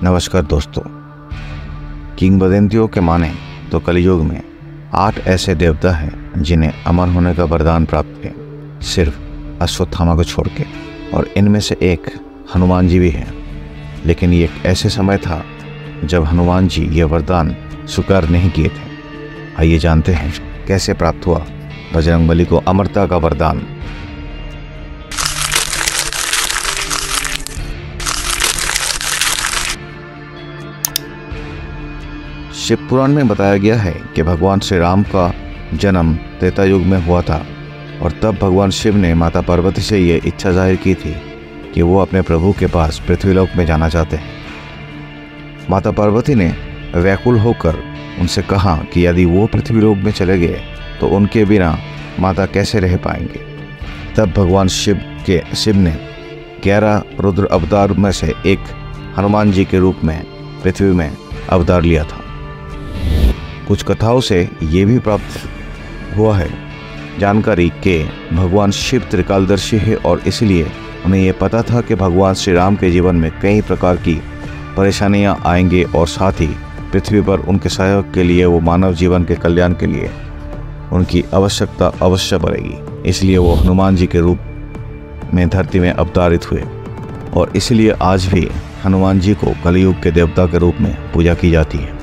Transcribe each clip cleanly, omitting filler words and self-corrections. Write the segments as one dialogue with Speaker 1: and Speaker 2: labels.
Speaker 1: नमस्कार दोस्तों। किंवदंतियों के माने तो कलयुग में 8 ऐसे देवता हैं जिन्हें अमर होने का वरदान प्राप्त है, सिर्फ अश्वत्थामा को छोड़ के। और इनमें से एक हनुमान जी भी हैं। लेकिन ये एक ऐसे समय था जब हनुमान जी ये वरदान स्वीकार नहीं किए थे। आइए जानते हैं कैसे प्राप्त हुआ बजरंगबली को अमरता का वरदान। शिव पुराण में बताया गया है कि भगवान श्री राम का जन्म त्रेता युग में हुआ था और तब भगवान शिव ने माता पार्वती से ये इच्छा जाहिर की थी कि वो अपने प्रभु के पास पृथ्वीलोक में जाना चाहते हैं। माता पार्वती ने व्याकुल होकर उनसे कहा कि यदि वो पृथ्वीलोक में चले गए तो उनके बिना माता कैसे रह पाएंगे। तब भगवान शिव ने 11 रुद्र अवतार में से एक हनुमान जी के रूप में पृथ्वी में अवतार लिया था। कुछ कथाओं से ये भी प्राप्त हुआ है जानकारी कि भगवान शिव त्रिकालदर्शी है और इसलिए उन्हें ये पता था कि भगवान श्री राम के जीवन में कई प्रकार की परेशानियां आएंगे और साथ ही पृथ्वी पर उनके सहयोग के लिए वो मानव जीवन के कल्याण के लिए उनकी आवश्यकता अवश्य पड़ेगी। इसलिए वो हनुमान जी के रूप में धरती में अवतारित हुए और इसलिए आज भी हनुमान जी को कलयुग के देवता के रूप में पूजा की जाती है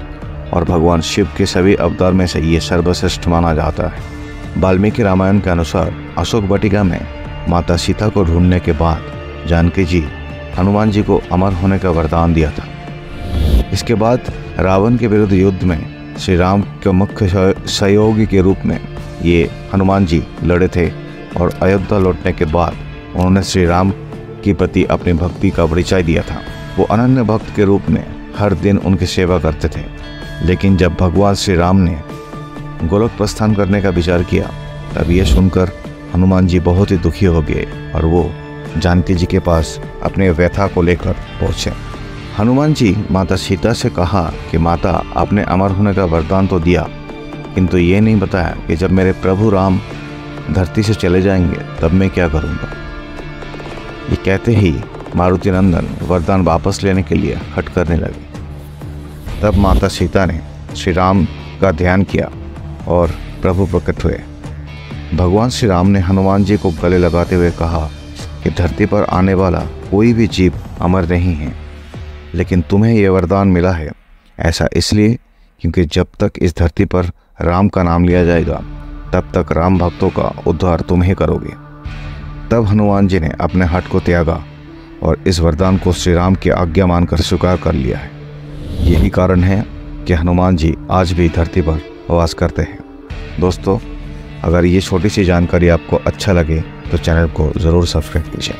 Speaker 1: और भगवान शिव के सभी अवतार में से ये सर्वश्रेष्ठ माना जाता है। वाल्मीकि रामायण के अनुसार अशोक वाटिका में माता सीता को ढूंढने के बाद जानकी जी हनुमान जी को अमर होने का वरदान दिया था। इसके बाद रावण के विरुद्ध युद्ध में श्री राम के मुख्य सहयोगी के रूप में ये हनुमान जी लड़े थे और अयोध्या लौटने के बाद उन्होंने श्री राम के प्रति अपनी भक्ति का परिचय दिया था। वो अनन्य भक्त के रूप में हर दिन उनकी सेवा करते थे। लेकिन जब भगवान श्री राम ने गोलोक प्रस्थान करने का विचार किया तब ये सुनकर हनुमान जी बहुत ही दुखी हो गए और वो जानकी जी के पास अपने व्यथा को लेकर पहुँचे। हनुमान जी माता सीता से कहा कि माता, आपने अमर होने का वरदान तो दिया, किंतु ये नहीं बताया कि जब मेरे प्रभु राम धरती से चले जाएंगे तब मैं क्या करूँगा। ये कहते ही मारुति नंदन वरदान वापस लेने के लिए हट करने लगे। तब माता सीता ने श्री राम का ध्यान किया और प्रभु प्रकट हुए। भगवान श्री राम ने हनुमान जी को गले लगाते हुए कहा कि धरती पर आने वाला कोई भी जीव अमर नहीं है, लेकिन तुम्हें यह वरदान मिला है ऐसा इसलिए क्योंकि जब तक इस धरती पर राम का नाम लिया जाएगा तब तक राम भक्तों का उद्धार तुम ही करोगे। तब हनुमान जी ने अपने हट को त्यागा और इस वरदान को श्री राम की आज्ञा मानकर स्वीकार कर लिया है। यही कारण है कि हनुमान जी आज भी धरती पर वास करते हैं। दोस्तों, अगर ये छोटी सी जानकारी आपको अच्छा लगे तो चैनल को ज़रूर सब्सक्राइब कीजिए।